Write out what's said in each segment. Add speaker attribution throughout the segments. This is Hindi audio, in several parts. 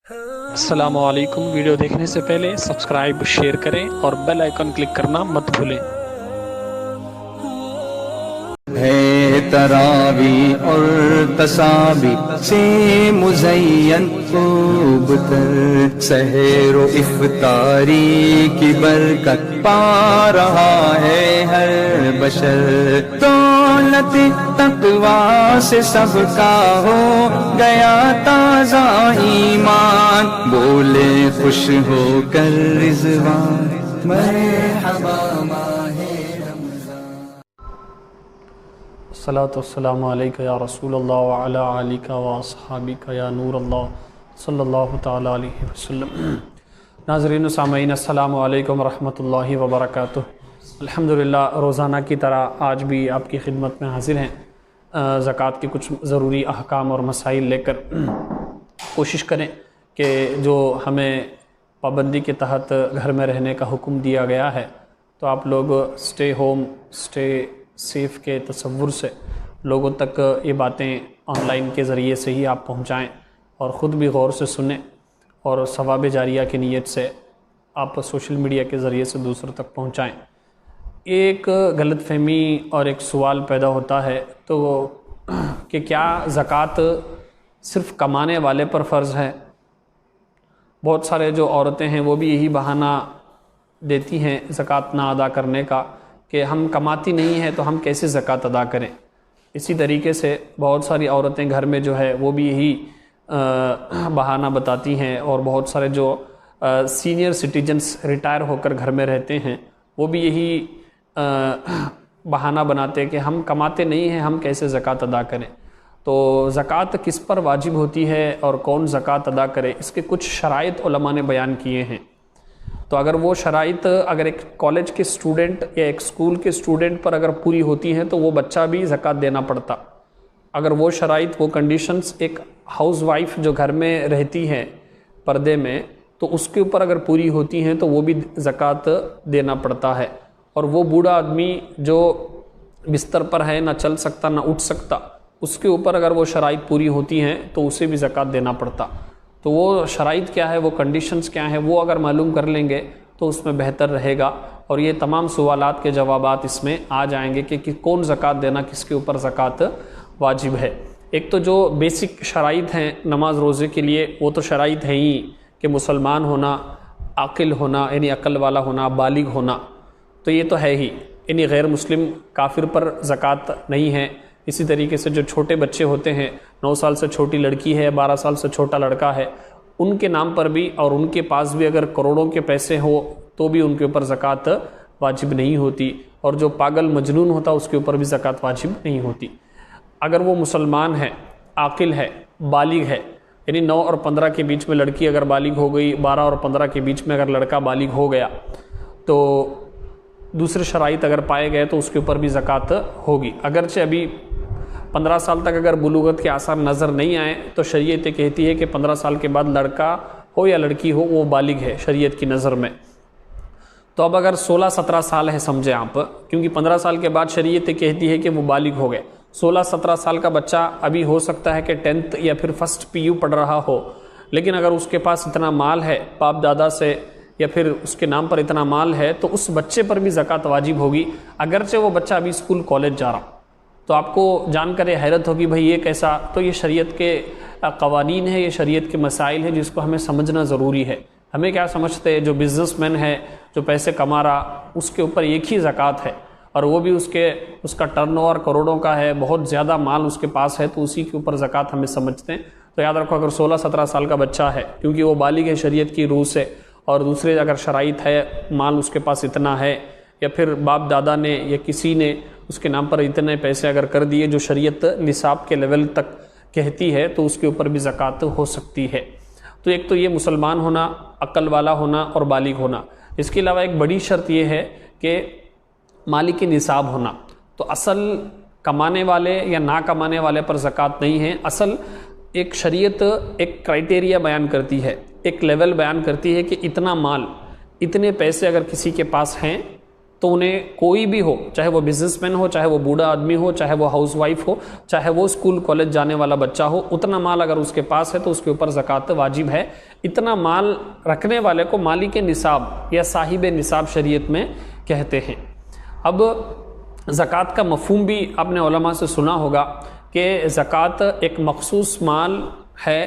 Speaker 1: अस्सलामु अलैकुम। वीडियो देखने से पहले सब्सक्राइब शेयर करें और बेल आइकन क्लिक करना मत भूलें।
Speaker 2: है तरावी और तसाबी से मुज़य्यन खूब तर सहर इफ्तारी की बरकत पा रहा है हर बशर। दौलत तक़वा से सबका हो गया ताज़ा ईमान, बोले खुश होकर रिज़वान मरहबा माहे
Speaker 1: अस्सलातु वस्सलामु अलैका या रसूलल्लाह व अला आलिका व अस्हाबिका या नूरल्लाह सल्लल्लाहु तआला अलैहि वसल्लम। नाज़रीन व सामईन, अस्सलामु अलैकुम व रहमतुल्लाहि व बरकातुहू। अल्हम्दुलिल्लाह, रोज़ाना की तरह आज भी आपकी खिदमत में हाजिर हैं ज़कात के कुछ ज़रूरी अहकाम और मसाइल लेकर। कोशिश करें कि जो हमें पाबंदी के तहत घर में रहने का हुक्म दिया गया है, तो आप लोग स्टे होम स्टे सेफ़ के तसव्वुर से लोगों तक ये बातें ऑनलाइन के ज़रिए से ही आप पहुँचाएँ और ख़ुद भी गौर से सुनें और सवाब जारिया की नीयत से आप सोशल मीडिया के ज़रिए से दूसरों तक पहुँचाएँ। एक गलतफहमी और एक सवाल पैदा होता है तो कि क्या ज़कात सिर्फ़ कमाने वाले पर फ़र्ज़ है। बहुत सारे जो औरतें हैं वो भी यही बहाना देती हैं ज़कात ना अदा करने का कि हम कमाती नहीं हैं तो हम कैसे ज़कात अदा करें। इसी तरीके से बहुत सारी औरतें घर में जो है वो भी यही बहाना बताती हैं, और बहुत सारे जो सीनियर सिटीजन्स रिटायर होकर घर में रहते हैं वो भी यही बहाना बनाते हैं कि हम कमाते नहीं हैं, हम कैसे ज़कात अदा करें। तो ज़कात किस पर वाजिब होती है और कौन ज़कात अदा करे, इसके कुछ शराइत उलमा ने बयान किए हैं। तो अगर वो शराइत अगर एक कॉलेज के स्टूडेंट या एक स्कूल के स्टूडेंट पर अगर पूरी होती हैं तो वो बच्चा भी ज़कात देना पड़ता। अगर वो शराइत वो कंडीशंस एक हाउसवाइफ जो घर में रहती है पर्दे में, तो उसके ऊपर अगर पूरी होती हैं तो वो भी ज़कात देना पड़ता है। और वो बूढ़ा आदमी जो बिस्तर पर है, ना चल सकता ना उठ सकता, उसके ऊपर अगर वो शराइत पूरी होती हैं तो उसे भी ज़कात देना पड़ता। तो वो शराइत क्या है, वो कंडीशंस क्या है, वो अगर मालूम कर लेंगे तो उसमें बेहतर रहेगा। और ये तमाम सवालात के जवाबात इसमें आ जाएंगे कि कौन ज़कात देना, किसके ऊपर ज़कात वाजिब है। एक तो जो बेसिक शराइत हैं नमाज रोज़े के लिए, वो तो शराइत हैं ही कि मुसलमान होना, आकिल होना यानी अक्ल वाला होना, बालिग होना, तो ये तो है ही। यानी गैर मुस्लिम काफिर पर ज़कात नहीं है। इसी तरीके से जो छोटे बच्चे होते हैं, 9 साल से छोटी लड़की है, 12 साल से छोटा लड़का है, उनके नाम पर भी और उनके पास भी अगर करोड़ों के पैसे हो तो भी उनके ऊपर ज़कात वाजिब नहीं होती। और जो पागल मजनून होता उसके ऊपर भी ज़कात वाजिब नहीं होती। अगर वो मुसलमान है, आकिल है, बालिग है, यानी 9 और 15 के बीच में लड़की अगर बालिग हो गई, 12 और 15 के बीच में अगर लड़का बालिग हो गया, तो दूसरे शराइत अगर पाए गए तो उसके ऊपर भी ज़कात होगी। अगरचे अभी 15 साल तक अगर बुलूगत के आसार नज़र नहीं आए तो शरीयत कहती है कि 15 साल के बाद लड़का हो या लड़की हो वो बालिग है शरीयत की नज़र में। तो अब अगर 16-17 साल है समझे आप, क्योंकि 15 साल के बाद शरीयत कहती है कि वो बालिग हो गए। 16-17 साल का बच्चा अभी हो सकता है कि 10th या फिर फर्स्ट PU पढ़ रहा हो, लेकिन अगर उसके पास इतना माल है बाप दादा से या फिर उसके नाम पर इतना माल है तो उस बच्चे पर भी ज़कात वाजिब होगी, अगरचे वो बच्चा अभी स्कूल कॉलेज जा रहा। तो आपको जानकर हैरत होगी, भाई ये कैसा। तो ये शरीयत के कवानीन है, ये शरीयत के मसाइल है जिसको हमें समझना ज़रूरी है। हमें क्या समझते हैं, जो बिज़नेसमैन है जो पैसे कमा रहा उसके ऊपर एक ही ज़कात है, और वो भी उसका टर्नओवर करोड़ों का है, बहुत ज़्यादा माल उसके पास है, तो उसी के ऊपर ज़कात हमें समझते हैं। तो याद रखो, अगर 16-17 साल का बच्चा है, क्योंकि वो बालिग है शरीयत की रूह से, और दूसरे अगर शराइत है, माल उसके पास इतना है, या फिर बाप दादा ने या किसी ने उसके नाम पर इतने पैसे अगर कर दिए जो शरीयत निसाब के लेवल तक कहती है, तो उसके ऊपर भी ज़कात हो सकती है। तो एक तो ये मुसलमान होना, अक्ल वाला होना और बालिग होना। इसके अलावा एक बड़ी शर्त ये है कि मालिक निसाब होना। तो असल कमाने वाले या ना कमाने वाले पर ज़कात नहीं है। असल एक शरीयत एक क्राइटेरिया बयान करती है, एक लेवल बयान करती है कि इतना माल, इतने पैसे अगर किसी के पास हैं तो उन्हें कोई भी हो, चाहे वो बिजनेसमैन हो, चाहे वो बूढ़ा आदमी हो, चाहे वो हाउसवाइफ हो, चाहे वो स्कूल कॉलेज जाने वाला बच्चा हो, उतना माल अगर उसके पास है तो उसके ऊपर ज़कात वाजिब है। इतना माल रखने वाले को मालिक निसाब या साहिब निसाब शरीयत में कहते हैं। अब ज़कात का मफ़हूम भी आपने उलमा से सुना होगा कि ज़कात एक मखसूस माल है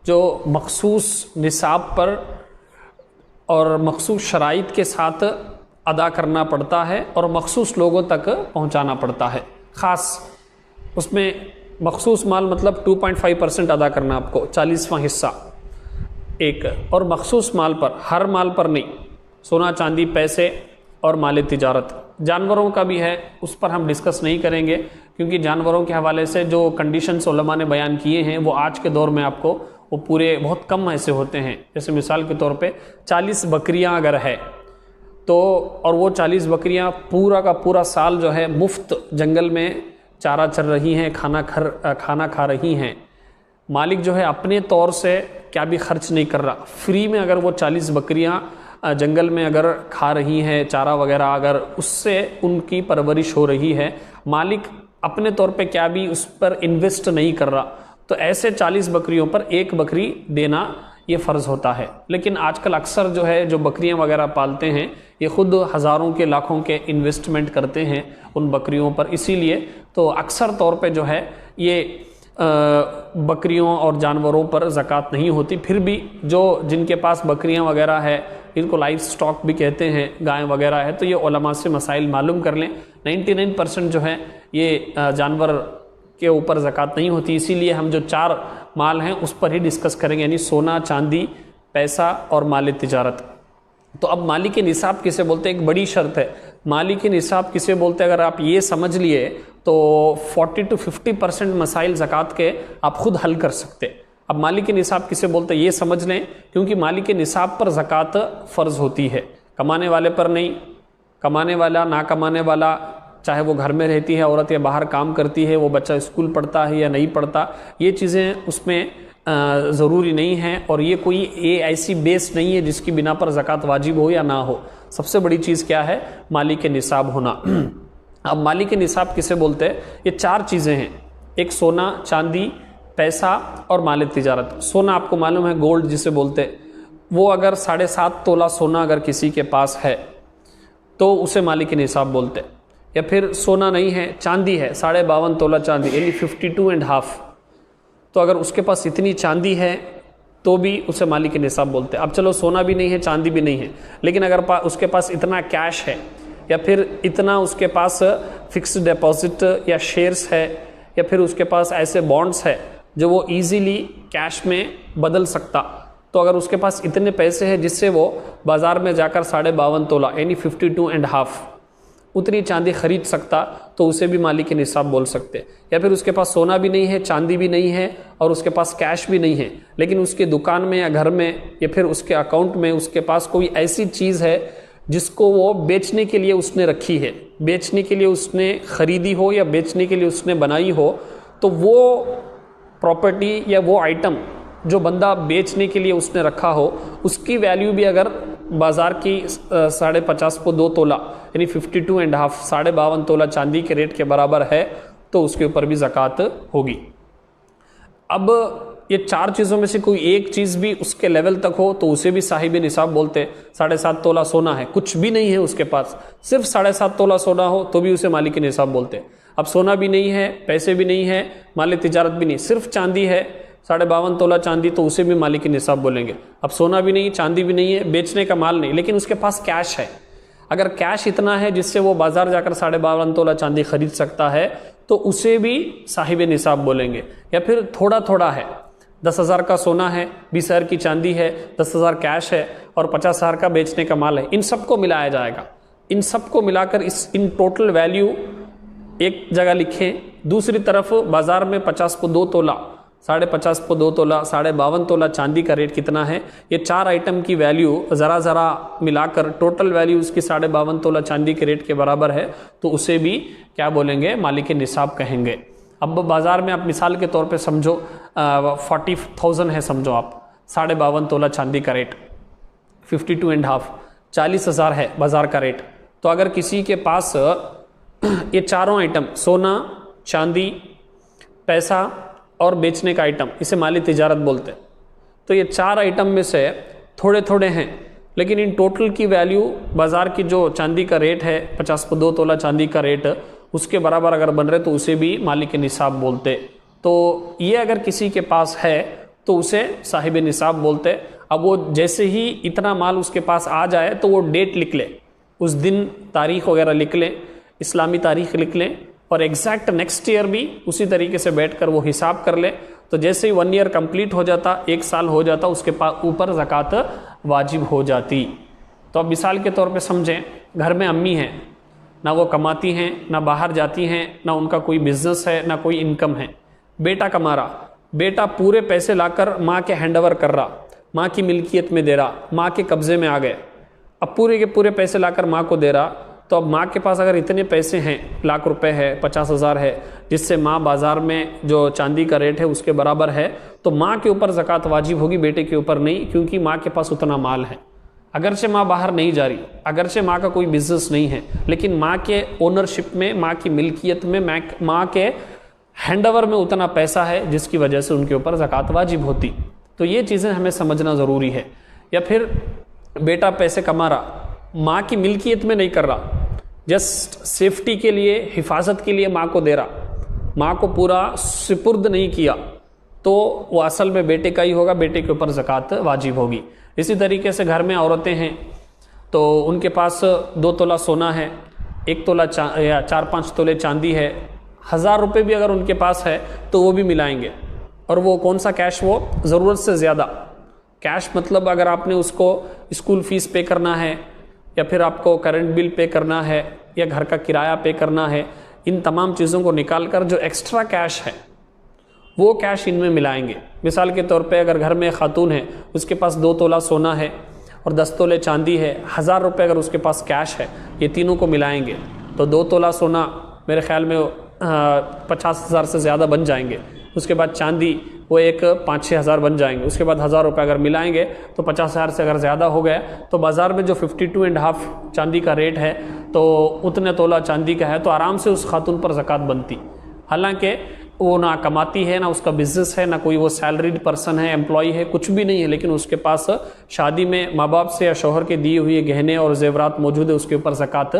Speaker 1: जो मखसूस निसाब पर और मखसूस शराइत के साथ अदा करना पड़ता है और मखसूस लोगों तक पहुंचाना पड़ता है। ख़ास उसमें मखसूस माल मतलब 2.5% अदा करना आपको, 40वां हिस्सा एक, और मखसूस माल पर, हर माल पर नहीं, सोना चांदी पैसे और माल तिजारत। जानवरों का भी है, उस पर हम डिस्कस नहीं करेंगे क्योंकि जानवरों के हवाले से जो कंडीशंस उलमा ने बयान किए हैं वो आज के दौर में आपको वो पूरे बहुत कम ऐसे होते हैं। जैसे मिसाल के तौर पे 40 बकरियां अगर है तो, और वो 40 बकरियां पूरा का पूरा साल जो है मुफ्त जंगल में चारा चर रही हैं, खाना खा रही हैं, मालिक जो है अपने तौर से क्या भी खर्च नहीं कर रहा, फ्री में अगर वो 40 बकरियां जंगल में अगर खा रही हैं चारा वगैरह, अगर उससे उनकी परवरिश हो रही है, मालिक अपने तौर पे क्या भी उस पर इन्वेस्ट नहीं कर रहा, तो ऐसे 40 बकरियों पर एक बकरी देना ये फ़र्ज़ होता है। लेकिन आजकल अक्सर जो है जो बकरियां वगैरह पालते हैं ये ख़ुद हज़ारों के लाखों के इन्वेस्टमेंट करते हैं उन बकरियों पर, इसीलिए तो अक्सर तौर पे जो है ये बकरियों और जानवरों पर ज़कात नहीं होती। फिर भी जो जिनके पास बकरियां वगैरह है, इनको लाइफ स्टॉक भी कहते हैं, गाय वगैरह है, तो ये उलमा से मसाइल मालूम कर लें। 99% जो है ये जानवर के ऊपर ज़कात नहीं होती। इसीलिए हम जो 4 माल हैं उस पर ही डिस्कस करेंगे, यानी सोना चांदी पैसा और माल तिजारत। तो अब मालिक निसाब किसे बोलते हैं, एक बड़ी शर्त है, मालिक निसाब किसे बोलते हैं, अगर आप ये समझ लिए तो 40 to 50% मसाइल ज़कात के आप खुद हल कर सकते। अब मालिक निसाब किसे बोलते हैं ये समझ लें, क्योंकि मालिक निसाब पर ज़कात फ़र्ज़ होती है, कमाने वाले पर नहीं। कमाने वाला ना कमाने वाला, चाहे वो घर में रहती है औरत या बाहर काम करती है, वो बच्चा स्कूल पढ़ता है या नहीं पढ़ता, ये चीज़ें उसमें ज़रूरी नहीं है, और ये कोई ऐसी बेस नहीं है जिसकी बिना पर ज़कात वाजिब हो या ना हो। सबसे बड़ी चीज़ क्या है, मालिक निसाब होना। अब मालिक निसाब किसे बोलते हैं, ये 4 चीज़ें हैं, एक सोना चांदी पैसा और माल तिजारत। सोना आपको मालूम है गोल्ड जिसे बोलते, वो अगर 7.5 तोला सोना अगर किसी के पास है तो उसे मालिक निसाब बोलते। या फिर सोना नहीं है चांदी है, 52.5 तोला चांदी यानी 52.5, तो अगर उसके पास इतनी चांदी है तो भी उसे मालिक निसाब बोलते हैं। अब चलो सोना भी नहीं है चांदी भी नहीं है, लेकिन अगर उसके पास इतना कैश है या फिर इतना उसके पास फिक्स्ड डिपॉजिट या शेयर्स है या फिर उसके पास ऐसे बॉन्ड्स है जो वो इजीली कैश में बदल सकता, तो अगर उसके पास इतने पैसे हैं जिससे वो बाज़ार में जाकर 52.5 तोला यानी 52.5 उतनी चांदी खरीद सकता, तो उसे भी मालिक निसाब बोल सकते। या फिर उसके पास सोना भी नहीं है चांदी भी नहीं है और उसके पास कैश भी नहीं है, लेकिन उसके दुकान में या घर में या फिर उसके अकाउंट में उसके पास कोई ऐसी चीज़ है जिसको वो बेचने के लिए उसने रखी है, बेचने के लिए उसने खरीदी हो या बेचने के लिए उसने बनाई हो, तो वो प्रॉपर्टी या वो आइटम जो बंदा बेचने के लिए उसने रखा हो उसकी वैल्यू भी अगर बाज़ार की 50.5 को 2 तोला यानी 52.5 52 तोला चांदी के रेट के बराबर है, तो उसके ऊपर भी ज़कात होगी। अब ये 4 चीज़ों में से कोई एक चीज़ भी उसके लेवल तक हो तो उसे भी साहिब निसाब बोलते। 7.5 तोला सोना है, कुछ भी नहीं है उसके पास, सिर्फ 7.5 तोला सोना हो तो भी उसे मालिक निसाब बोलते। अब सोना भी नहीं है पैसे भी नहीं है माल तिजारत भी नहीं, सिर्फ चांदी है 52.5 तोला चांदी, तो उसे भी मालिक निसाब बोलेंगे। अब सोना भी नहीं चांदी भी नहीं है, बेचने का माल नहीं, लेकिन उसके पास कैश है, अगर कैश इतना है जिससे वो बाजार जाकर 52.5 तोला चांदी खरीद सकता है तो उसे भी साहिब निसाब बोलेंगे। या फिर थोड़ा थोड़ा है, 10,000 का सोना है, 20,000 की चांदी है, 10,000 कैश है और 50,000 का बेचने का माल है, इन सबको मिलाया जाएगा। इन सबको मिलाकर इन टोटल वैल्यू एक जगह लिखें। दूसरी तरफ बाजार में 50 को 2 तोला 50.5 को 2 तोला 52.5 तोला चांदी का रेट कितना है, ये 4 आइटम की वैल्यू ज़रा मिलाकर टोटल वैल्यू उसकी 52.5 तोला चांदी के रेट के बराबर है, तो उसे भी क्या बोलेंगे, मालिक निसाब कहेंगे। अब बाज़ार में आप मिसाल के तौर पे समझो 40,000 है, समझो आप 52.5 तोला चांदी का रेट 52.5 40,000 है बाज़ार का रेट, तो अगर किसी के पास ये चारों आइटम, सोना, चांदी, पैसा और बेचने का आइटम, इसे माली तिजारत बोलते हैं, तो ये 4 आइटम में से थोड़े थोड़े हैं, लेकिन इन टोटल की वैल्यू, बाज़ार की जो चांदी का रेट है 2 तोला चांदी का रेट, उसके बराबर अगर बन रहे तो उसे भी मालिक निसाब बोलते। तो ये अगर किसी के पास है तो उसे साहिब निसाब बोलते। अब वो जैसे ही इतना माल उसके पास आ जाए तो वो डेट लिख ले, उस दिन तारीख वगैरह लिख लें, इस्लामी तारीख लिख लें, और एग्जैक्ट नेक्स्ट ईयर भी उसी तरीके से बैठकर वो हिसाब कर ले। तो जैसे ही 1 ईयर कंप्लीट हो जाता, 1 साल हो जाता, उसके ऊपर ज़कात वाजिब हो जाती। तो अब मिसाल के तौर पे समझें, घर में अम्मी हैं, ना वो कमाती हैं, ना बाहर जाती हैं, ना उनका कोई बिजनेस है, ना कोई इनकम है। बेटा कमा रहा, बेटा पूरे पैसे लाकर माँ के हैंडओवर कर रहा, माँ की मिल्कियत में दे रहा, माँ के कब्जे में आ गए। अब पूरे के पूरे पैसे लाकर माँ को दे रहा, तो अब माँ के पास अगर इतने पैसे हैं, लाख रुपए है, 50,000 है, जिससे माँ बाज़ार में जो चांदी का रेट है उसके बराबर है, तो माँ के ऊपर ज़कात वाजिब होगी, बेटे के ऊपर नहीं, क्योंकि माँ के पास उतना माल है। अगरचे माँ बाहर नहीं जा रही, अगरचे माँ का कोई बिजनेस नहीं है, लेकिन माँ के ओनरशिप में, माँ की मिल्कियत में, माँ के हैंडओवर में उतना पैसा है जिसकी वजह से उनके ऊपर ज़कात वाजिब होती। तो ये चीज़ें हमें समझना ज़रूरी है। या फिर बेटा पैसे कमा रहा, माँ की मिल्कियत में नहीं कर रहा, जस्ट सेफ्टी के लिए, हिफाजत के लिए माँ को दे रहा, माँ को पूरा सुपुर्द नहीं किया, तो वो असल में बेटे का ही होगा, बेटे के ऊपर ज़कात वाजिब होगी। इसी तरीके से घर में औरतें हैं, तो उनके पास 2 तोला सोना है, 1 तोला या 4-5 तोले चांदी है, 1000 रुपये भी अगर उनके पास है तो वो भी मिलाएंगे। और वो कौन सा कैश, वो ज़रूरत से ज़्यादा कैश, मतलब अगर आपने उसको स्कूल फीस पे करना है, या फिर आपको करंट बिल पे करना है, या घर का किराया पे करना है, इन तमाम चीज़ों को निकाल कर जो एक्स्ट्रा कैश है वो कैश इनमें मिलाएंगे। मिसाल के तौर पे अगर घर में खातून है, उसके पास 2 तोला सोना है और 10 तोले चांदी है, 1000 रुपये अगर उसके पास कैश है, ये तीनों को मिलाएंगे तो 2 तोला सोना मेरे ख्याल में 50,000 से ज़्यादा बन जाएंगे। उसके बाद चांदी वो एक 5-6 हज़ार बन जाएंगे। उसके बाद 1000 रुपये अगर मिलाएंगे तो 50,000 से अगर ज़्यादा हो गया, तो बाज़ार में जो 52.5 चांदी का रेट है, तो उतने तोला चांदी का है, तो आराम से उस खातून पर ज़कात बनती। हालांकि वो ना कमाती है, ना उसका बिजनेस है, ना कोई वो सैलरीड पर्सन है, एम्प्लॉय है, कुछ भी नहीं है, लेकिन उसके पास शादी में माँ बाप से या शौहर के दिए हुए गहने और जेवरात मौजूद है, उसके ऊपर ज़कात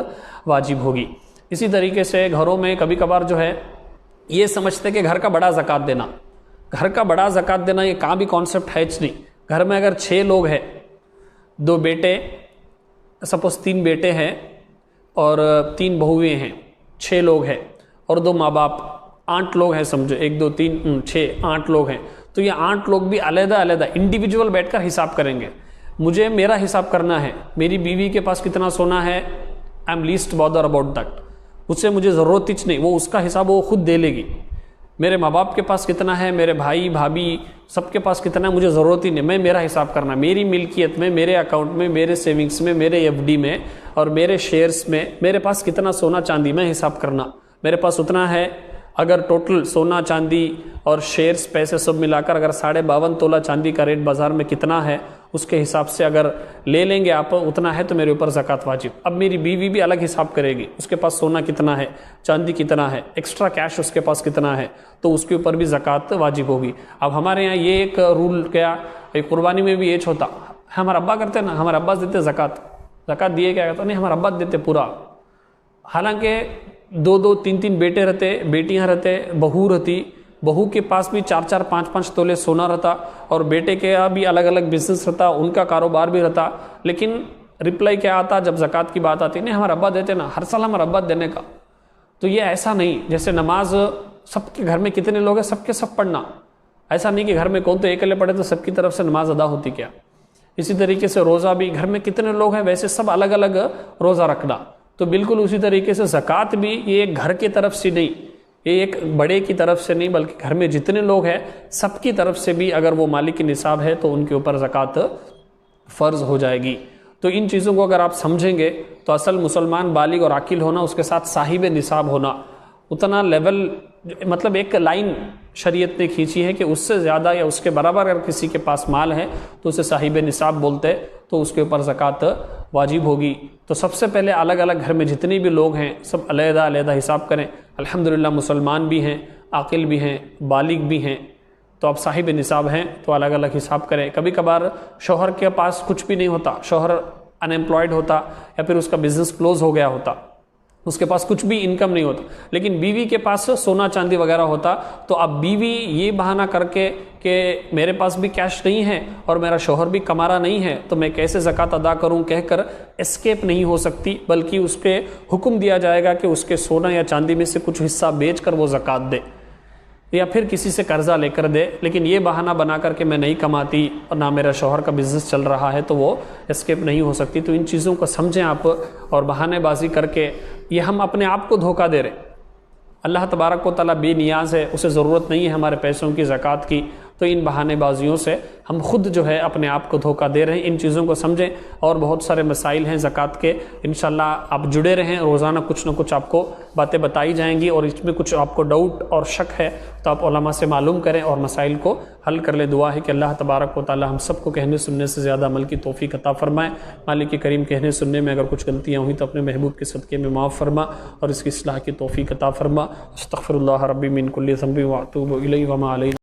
Speaker 1: वाजिब होगी। इसी तरीके से घरों में कभी कभार जो है ये समझते कि घर का बड़ा ज़कात देना, घर का बड़ा ज़कात देना ये कहाँ भी कॉन्सेप्ट है नहीं। घर में अगर 6 लोग हैं, 2 बेटे, सपोज 3 बेटे हैं और 3 बहुएं हैं, 6 लोग हैं, और 2 माँ बाप, 8 लोग हैं समझो, 1 2 3 6 8 लोग हैं। तो ये 8 लोग भी अलग-अलग इंडिविजुअल बैठकर हिसाब करेंगे। मुझे मेरा हिसाब करना है, मेरी बीवी के पास कितना सोना है, I am least bother about that, उससे मुझे ज़रूरत ही नहीं, वो उसका हिसाब वो खुद दे लेगी। मेरे माँ बाप के पास कितना है, मेरे भाई भाभी सबके पास कितना है, मुझे ज़रूरत ही नहीं, मैं मेरा हिसाब करना, मेरी मिल्कियत में, मेरे अकाउंट में, मेरे सेविंग्स में, मेरे एफडी में और मेरे शेयर्स में मेरे पास कितना सोना चांदी, मैं हिसाब करना, मेरे पास उतना है। अगर टोटल सोना चांदी और शेयर्स पैसे सब मिलाकर अगर 52.5 तोला चांदी का रेट बाज़ार में कितना है, उसके हिसाब से अगर ले लेंगे आप, उतना है तो मेरे ऊपर ज़कात वाजिब। अब मेरी बीवी भी अलग हिसाब करेगी, उसके पास सोना कितना है, चांदी कितना है, एक्स्ट्रा कैश उसके पास कितना है, तो उसके ऊपर भी ज़कात वाजिब होगी। अब हमारे यहाँ ये एक रूल क्या, कुर्बानी में भी ये होता, हमारे अब्बा करते ना, हमारे अब्बा देते ज़कात दिए, क्या कहता नहीं, हमारे अब्बा देते पूरा। हालांकि 2-2 3-3 बेटे रहते, बेटियां रहते, बहू रहती, बहू के पास भी 4-4 5-5 तोले सोना रहता, और बेटे के भी अलग अलग बिजनेस रहता, उनका कारोबार भी रहता। लेकिन रिप्लाई क्या आता जब ज़कात की बात आती, नहीं हमारा अब्बा देते ना, हर साल हमारा अब्बा देने का। तो ये ऐसा नहीं, जैसे नमाज सबके घर में कितने लोग हैं सबके सब पढ़ना, ऐसा नहीं कि घर में कौन तो अकेले पढ़े तो सबकी तरफ से नमाज अदा होती क्या। इसी तरीके से रोज़ा भी घर में कितने लोग हैं वैसे सब अलग अलग रोज़ा रखना। तो बिल्कुल उसी तरीके से ज़कात भी ये घर की तरफ से नहीं, ये एक बड़े की तरफ से नहीं, बल्कि घर में जितने लोग हैं सबकी तरफ से भी अगर वो मालिक की निसाब है तो उनके ऊपर ज़कात फ़र्ज़ हो जाएगी। तो इन चीज़ों को अगर आप समझेंगे तो असल मुसलमान बालिग और आकिल होना, उसके साथ साहिब निसाब होना, उतना लेवल, मतलब एक लाइन शरीयत ने खींची है कि उससे ज़्यादा या उसके बराबर अगर किसी के पास माल है तो उसे साहिब निसाब बोलते, तो उसके ऊपर ज़कात वाजिब होगी तो सबसे पहले अलग अलग घर में जितने भी लोग हैं सब अलहदा अलहदा हिसाब करें। अल्हम्दुलिल्लाह मुसलमान भी हैं, आकिल भी हैं, बालिग भी हैं, तो आप साहिब निसाब हैं तो अलग अलग हिसाब करें। कभी कभार शौहर के पास कुछ भी नहीं होता, शौहर अनएम्प्लॉयड होता या फिर उसका बिजनेस क्लोज हो गया होता, उसके पास कुछ भी इनकम नहीं होता, लेकिन बीवी के पास सोना चांदी वगैरह होता, तो अब बीवी ये बहाना करके कि मेरे पास भी कैश नहीं है और मेरा शौहर भी कमारा नहीं है तो मैं कैसे ज़कात अदा करूं कहकर एस्केप नहीं हो सकती, बल्कि उसके हुक्म दिया जाएगा कि उसके सोना या चांदी में से कुछ हिस्सा बेचकर वो ज़कात दे या फिर किसी से कर्जा लेकर दे। लेकिन ये बहाना बना करके मैं नहीं कमाती और ना मेरा शौहर का बिजनेस चल रहा है तो वो एस्केप नहीं हो सकती। तो इन चीज़ों को समझें आप, और बहानेबाजी करके ये हम अपने आप को धोखा दे रहे। अल्लाह तबारक व तआला बेनियाज़ है, उसे ज़रूरत नहीं है हमारे पैसों की ज़कात की, तो इन बहानेबाजियों से हम खुद जो है अपने आप को धोखा दे रहे हैं। इन चीज़ों को समझें, और बहुत सारे मसाइल हैं ज़कात के, इंशाल्लाह आप जुड़े रहें, रोज़ाना कुछ ना कुछ आपको बातें बताई जाएंगी, और इसमें कुछ आपको डाउट और शक है तो आप उलमा से मालूम करें और मसाइल को हल कर ले। दुआ है कि अल्लाह तबारक व तआला हम सबको कहने सुनने से ज़्यादा अमल की तौफीक अता फ़रमाए। मालिक करीम कहने सुनने में अगर कुछ गलतियाँ हुई तो अपने महबूब के सदक़े में माफ़ फरमा और इसकी इस्लाह की तौफीक अता फ़रमा। अस्तग़फ़िरुल्लाह रब्बी मिन कुल्लि ज़ंबि व अतूबु इलैहि व मा अलैना।